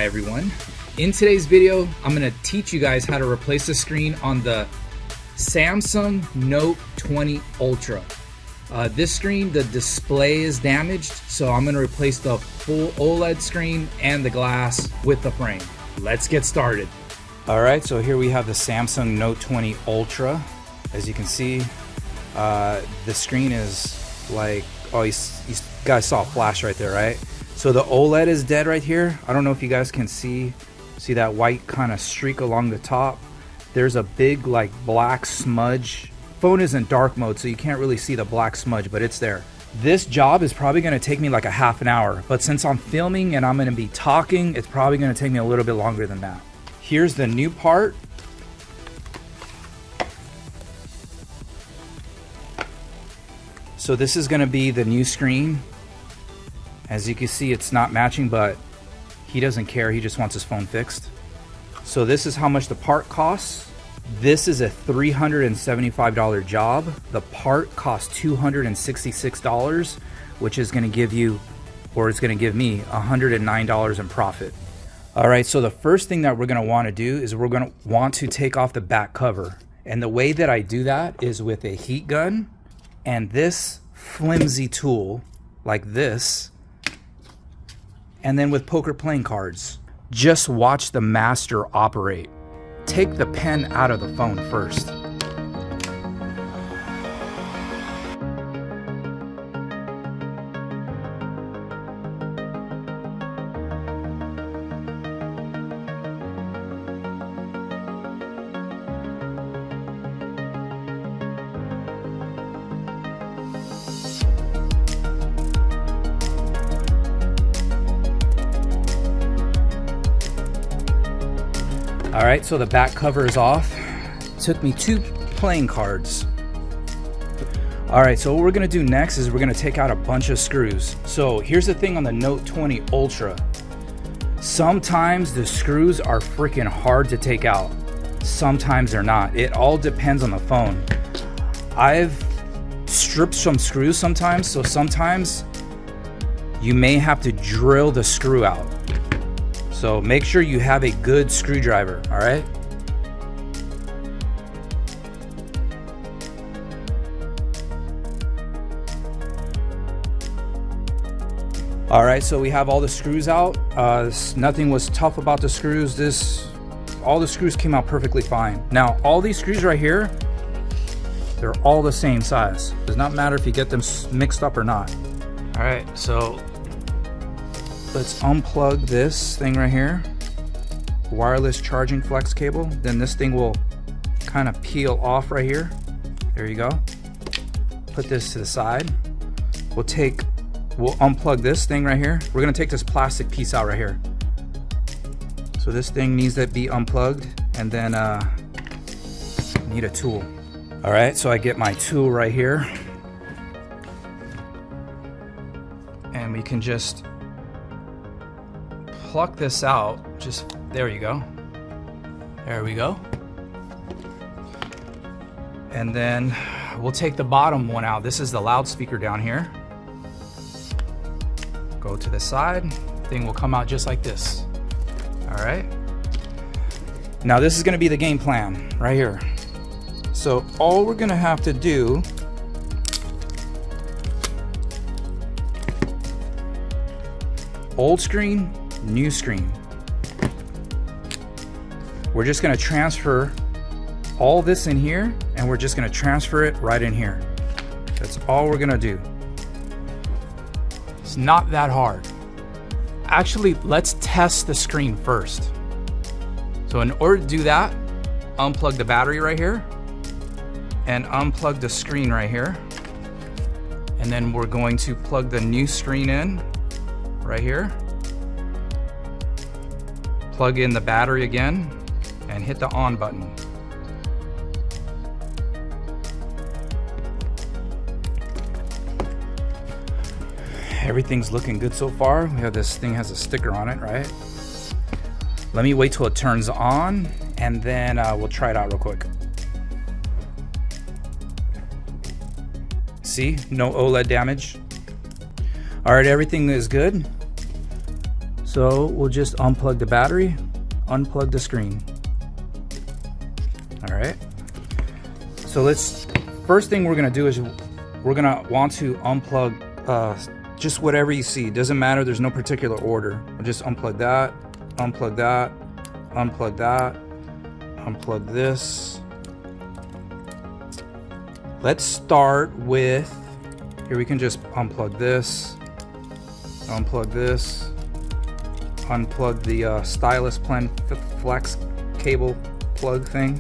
Hi everyone. In today's video, I'm going to teach you guys how to replace the screen on the Samsung Note 20 Ultra. This screen, the display is damaged, so I'm going to replace the full OLED screen and the glass with the frame. Let's get started. Alright, so here we have the Samsung Note 20 Ultra. As you can see, the screen is like, oh, you guys saw a flash right there, right? So the OLED is dead right here. I don't know if you guys can see that white kind of streak along the top. There's a big like black smudge. Phone is in dark mode, so you can't really see the black smudge, but it's there. This job is probably gonna take me like a half an hour, but since I'm filming and I'm gonna be talking, it's probably gonna take me a little bit longer than that. Here's the new part. So this is gonna be the new screen. As you can see, it's not matching, but he doesn't care. He just wants his phone fixed. So this is how much the part costs. This is a $375 job. The part costs $266, which is gonna give you, or it's gonna give me $109 in profit. All right, so the first thing that we're gonna wanna do is we're gonna want to take off the back cover. And the way that I do that is with a heat gun and this flimsy tool like this, and then with poker playing cards. Just watch the master operate. Take the pen out of the phone first. All right, so the back cover is off. Took me 2 playing cards. All right, so what we're gonna do next is we're gonna take out a bunch of screws. So here's the thing on the Note 20 Ultra. Sometimes the screws are freaking hard to take out. Sometimes they're not. It all depends on the phone. I've stripped some screws sometimes, so sometimes you may have to drill the screw out. So make sure you have a good screwdriver, all right? All right, so we have all the screws out. Nothing was tough about the screws. All the screws came out perfectly fine. Now, all these screws right here, they're all the same size. Does not matter if you get them mixed up or not. All right, so let's unplug this thing right here, wireless charging flex cable. Then this thing will kind of peel off right here. There you go. Put this to the side. We'll unplug this thing right here. We're gonna take this plastic piece out right here. So this thing needs to be unplugged, and then need a tool. All right, so I get my tool right here, and we can just pluck this out. Just there you go. There we go. And then we'll take the bottom one out. This is the loudspeaker down here. Go to the side. Thing will come out just like this. All right. Now this is gonna be the game plan right here. So all we're gonna have to do old screen, new screen. We're just gonna transfer all this in here, and we're just gonna transfer it right in here. That's all we're gonna do. It's not that hard. Actually, let's test the screen first. So in order to do that, unplug the battery right here and unplug the screen right here. And then we're going to plug the new screen in right here. Plug in the battery again and hit the on button. Everything's looking good so far. We have this thing has a sticker on it, right? Let me wait till it turns on, and then we'll try it out real quick. See, no OLED damage. All right, everything is good. So we'll just unplug the battery, unplug the screen. All right. So first thing we're gonna do is we're gonna want to unplug just whatever you see. Doesn't matter, there's no particular order. We'll just unplug that, unplug that, unplug that, unplug this. Let's start with, here we can just unplug this, unplug this, unplug the stylus pen flex cable plug thing.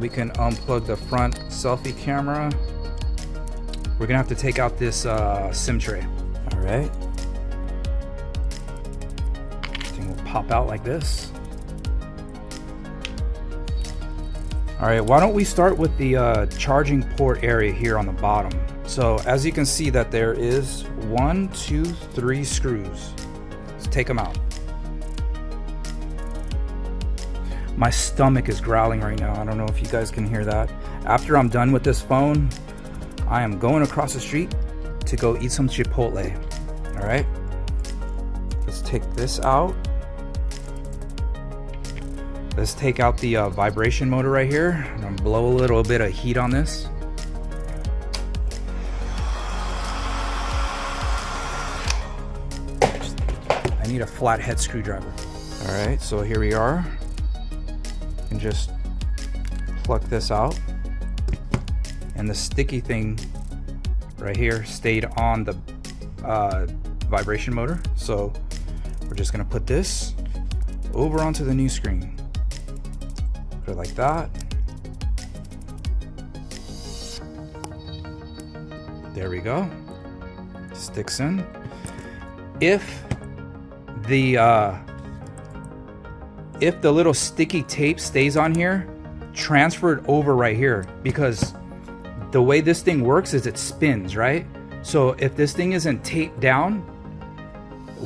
We can unplug the front selfie camera. We're gonna have to take out this SIM tray. All right. This thing will pop out like this. All right, why don't we start with the charging port area here on the bottom. So as you can see that there is 1, 2, 3 screws. Let's take them out. My stomach is growling right now. I don't know if you guys can hear that. After I'm done with this phone, I am going across the street to go eat some Chipotle. All right, let's take this out. Let's take out the vibration motor right here. I'm gonna blow a little bit of heat on this. I need a flathead screwdriver. All right, so here we are. And just pluck this out. And the sticky thing right here stayed on the vibration motor. So we're just gonna put this over onto the new screen. Put it like that. There we go. Sticks in. If the little sticky tape stays on here, transfer it over right here, because the way this thing works is it spins, right? So if this thing isn't taped down,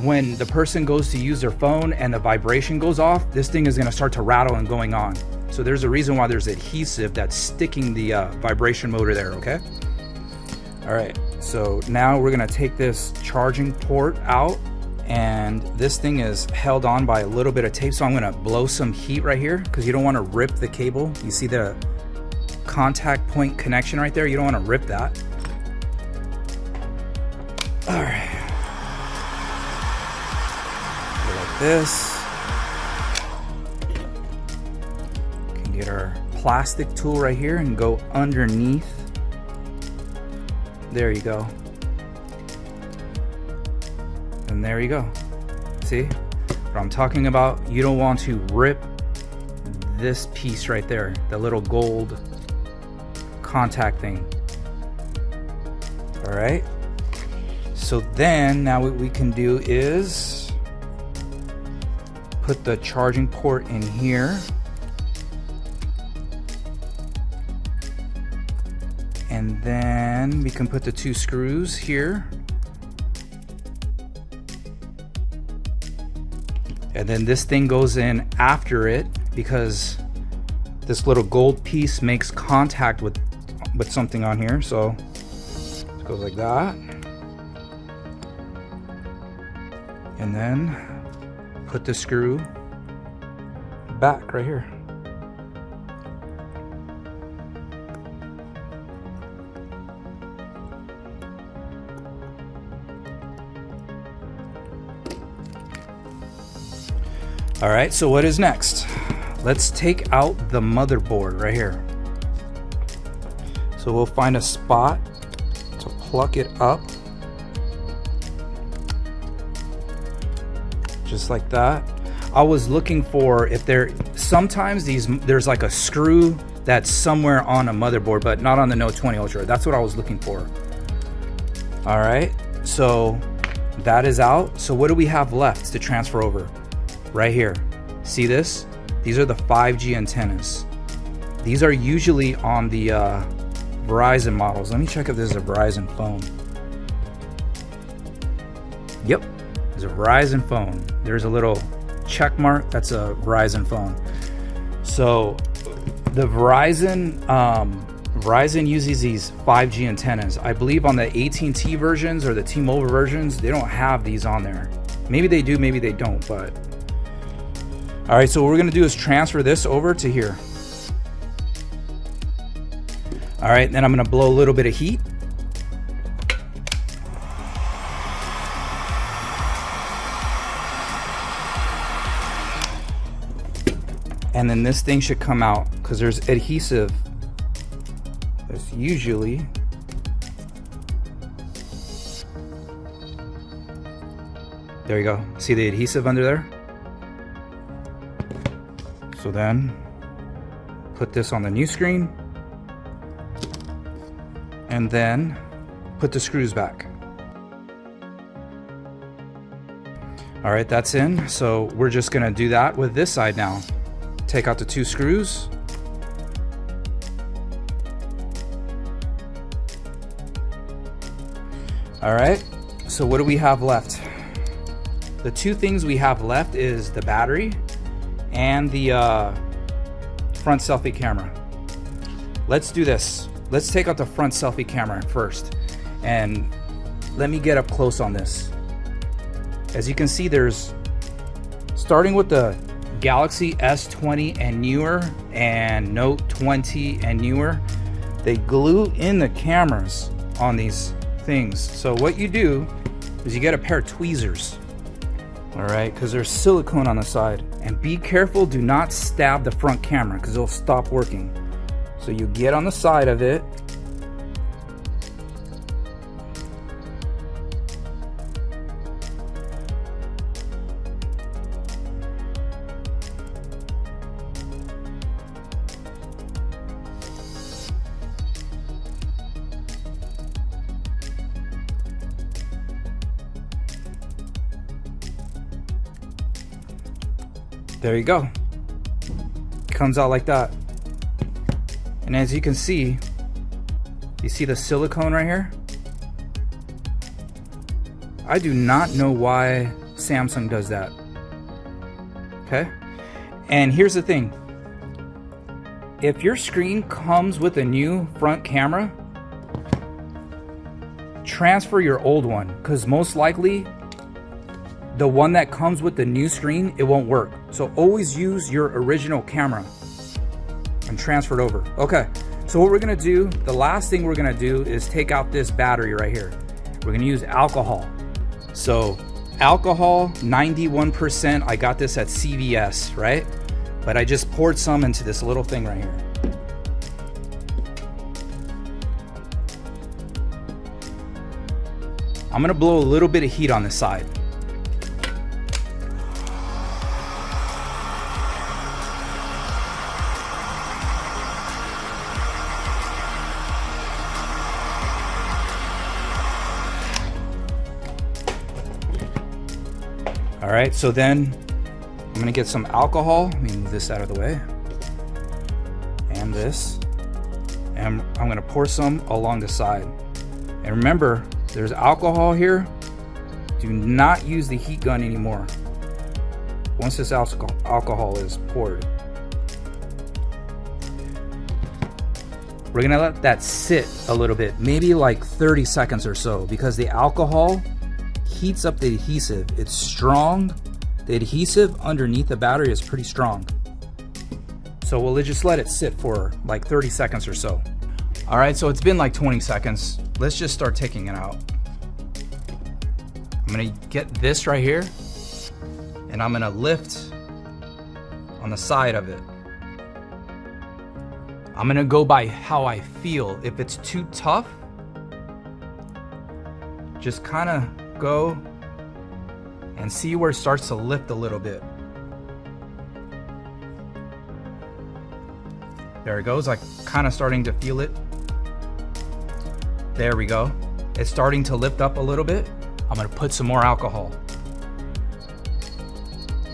when the person goes to use their phone and the vibration goes off, this thing is gonna start to rattle and going on. So there's a reason why there's adhesive that's sticking the vibration motor there, okay? All right, so now we're gonna take this charging port out, and this thing is held on by a little bit of tape. So I'm gonna blow some heat right here, because you don't wanna rip the cable. You see the contact point connection right there? You don't wanna rip that. All right. Like this. We can get our plastic tool right here and go underneath. There you go. And there you go. See what I'm talking about? You don't want to rip this piece right there, the little gold contact thing. All right. So then now what we can do is put the charging port in here. And then we can put the 2 screws here. And then this thing goes in after it, because this little gold piece makes contact with something on here. So it goes like that. And then put the screw back right here. All right, so what is next? Let's take out the motherboard right here. So we'll find a spot to pluck it up. Just like that. I was looking for if sometimes there's like a screw that's somewhere on a motherboard, but not on the Note 20 Ultra. That's what I was looking for. All right, so that is out. So what do we have left to transfer over? Right here. See this? These are the 5G antennas. These are usually on the Verizon models. Let me check if this is a Verizon phone. Yep, it's a Verizon phone. There's a little check mark. That's a Verizon phone. So the Verizon uses these 5G antennas. I believe on the AT&T versions or the T-Mobile versions, they don't have these on there. Maybe they do, maybe they don't, but. All right, so what we're gonna do is transfer this over to here. All right, then I'm gonna blow a little bit of heat. And then this thing should come out because there's adhesive. There's usually. There you go. See the adhesive under there? So then put this on the new screen and then put the screws back. All right, that's in. So we're just gonna do that with this side now. Take out the 2 screws. All right, so what do we have left? The 2 things we have left is the battery and the front selfie camera. Let's do this. Let's take out the front selfie camera first. And let me get up close on this. As you can see, there's, starting with the Galaxy S20 and newer and Note 20 and newer, they glue in the cameras on these things. So what you do is you get a pair of tweezers, all right, because there's silicone on the side. And be careful, do not stab the front camera because it'll stop working. So you get on the side of it. There you go. Comes out like that. And as you can see, you see the silicone right here? I do not know why Samsung does that. Okay? And here's the thing. If your screen comes with a new front camera, transfer your old one, because most likely the one that comes with the new screen, it won't work. So always use your original camera and transfer it over. Okay, so what we're gonna do, the last thing we're gonna do is take out this battery right here. We're gonna use alcohol. So alcohol, 91%, I got this at CVS, right? But I just poured some into this little thing right here. I'm gonna blow a little bit of heat on the side. All right, so then I'm gonna get some alcohol. Let me move this out of the way. And this. And I'm gonna pour some along the side. And remember, there's alcohol here. Do not use the heat gun anymore once this alcohol is poured. We're gonna let that sit a little bit, maybe like 30 seconds or so, because the alcohol heats up the adhesive. It's strong. The adhesive underneath the battery is pretty strong. So we'll just let it sit for like 30 seconds or so. All right, so it's been like 20 seconds. Let's just start taking it out. I'm gonna get this right here and I'm gonna lift on the side of it. I'm gonna go by how I feel. If it's too tough, just kind of go and see where it starts to lift a little bit. There it goes, like kind of starting to feel it. There we go. It's starting to lift up a little bit. I'm gonna put some more alcohol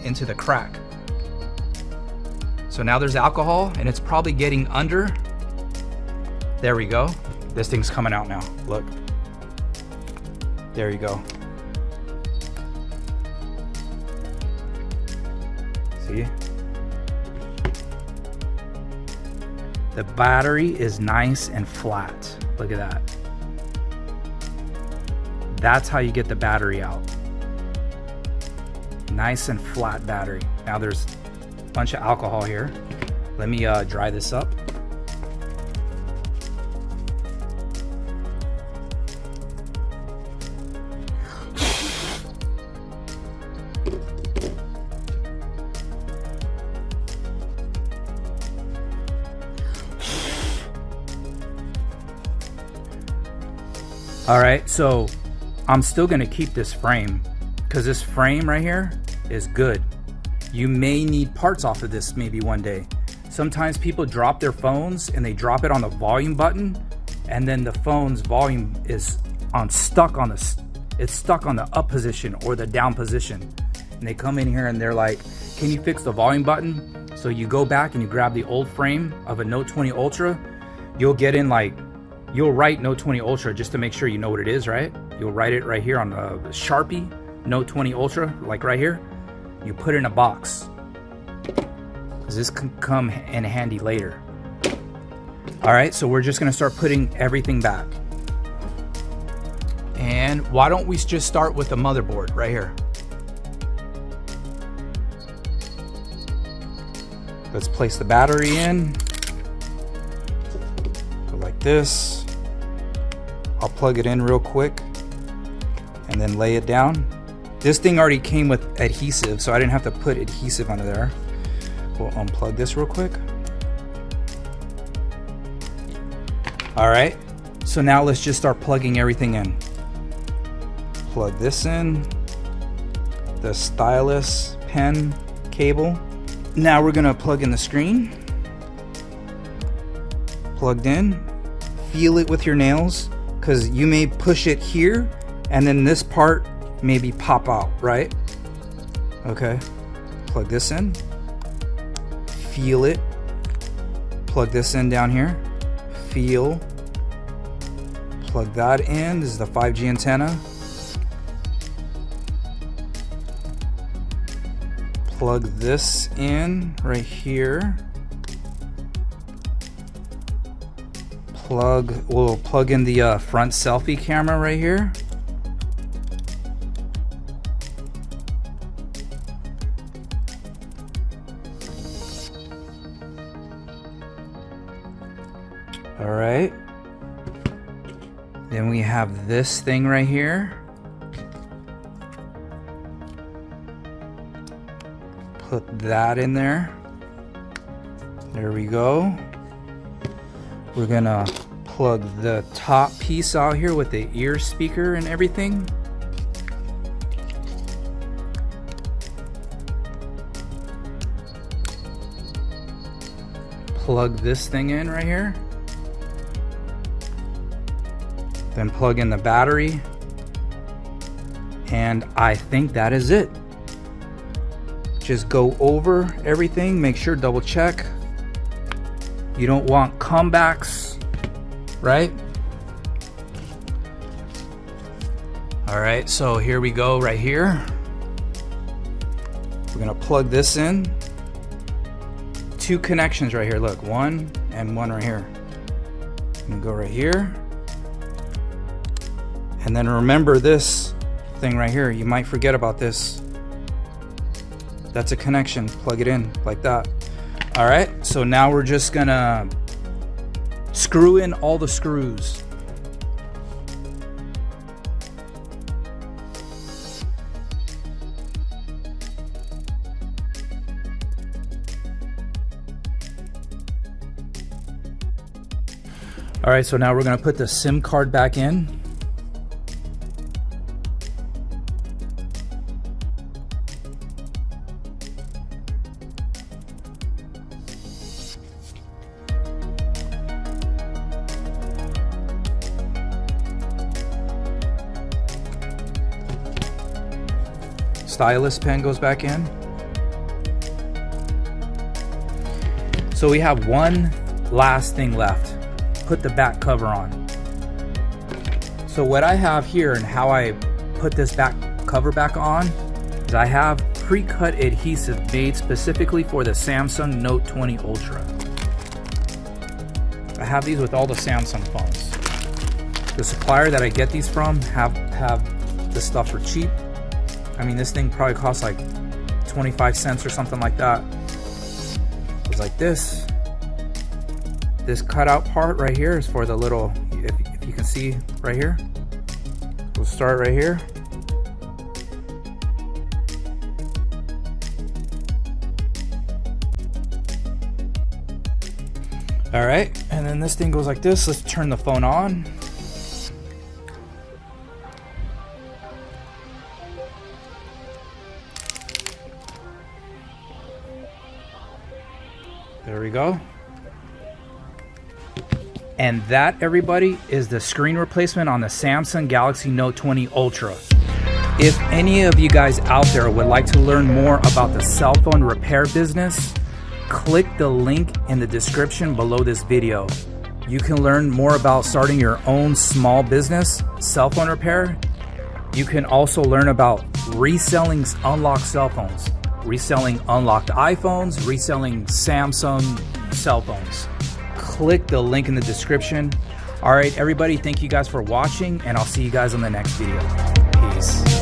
into the crack. So now there's alcohol and it's probably getting under. There we go. This thing's coming out now, look. There you go. See? The battery is nice and flat. Look at that. That's how you get the battery out. Nice and flat battery. Now there's a bunch of alcohol here. Let me dry this up. All right, so I'm still gonna keep this frame because this frame right here is good. You may need parts off of this maybe one day. Sometimes people drop their phones and they drop it on the volume button, and then the phone's volume is stuck on the up position or the down position. And they come in here and they're like, can you fix the volume button? So you go back and you grab the old frame of a Note 20 Ultra. You'll get in like, you'll write Note 20 Ultra just to make sure you know what it is, right? You'll write it right here on the Sharpie, Note 20 Ultra, like right here. You put it in a box, because this can come in handy later. All right, so we're just gonna start putting everything back. And why don't we just start with the motherboard right here? Let's place the battery in. Go like this. I'll plug it in real quick and then lay it down. This thing already came with adhesive, so I didn't have to put adhesive under there. We'll unplug this real quick. All right, so now let's just start plugging everything in. Plug this in, the stylus pen cable. Now we're gonna plug in the screen. Plugged in. Feel it with your nails, because you may push it here and then this part maybe pop out, right? Okay, plug this in. Feel it. Plug this in down here. Feel. Plug that in. This is the 5G antenna. Plug this in right here. We'll plug in the front selfie camera right here. All right. Then we have this thing right here. Put that in there. There we go. We're gonna plug the top piece out here with the ear speaker and everything. Plug this thing in right here. Then plug in the battery. And I think that is it. Just go over everything, make sure, double check. You don't want comebacks, right? All right, so here we go right here. We're gonna plug this in. Two connections right here, look, one and one right here. I'm gonna go right here. And then remember this thing right here, you might forget about this. That's a connection, plug it in like that. All right, so now we're just gonna screw in all the screws. All right, so now we're gonna put the SIM card back in. Stylus pen goes back in. So we have one last thing left. Put the back cover on. So what I have here and how I put this back cover back on is I have pre-cut adhesive made specifically for the Samsung Note 20 Ultra. I have these with all the Samsung phones. The supplier that I get these from have the stuff for cheap. I mean, this thing probably costs like 25 cents or something like that. It was like this. This cutout part right here is for the little, if you can see right here. We'll start right here. All right, and then this thing goes like this. Let's turn the phone on. There we go. And that, everybody, is the screen replacement on the Samsung Galaxy Note 20 Ultra. If any of you guys out there would like to learn more about the cell phone repair business, click the link in the description below this video. You can learn more about starting your own small business, cell phone repair. You can also learn about reselling unlocked cell phones, reselling unlocked iPhones, reselling Samsung cell phones. Click the link in the description. All right, everybody, thank you guys for watching, and I'll see you guys on the next video. Peace.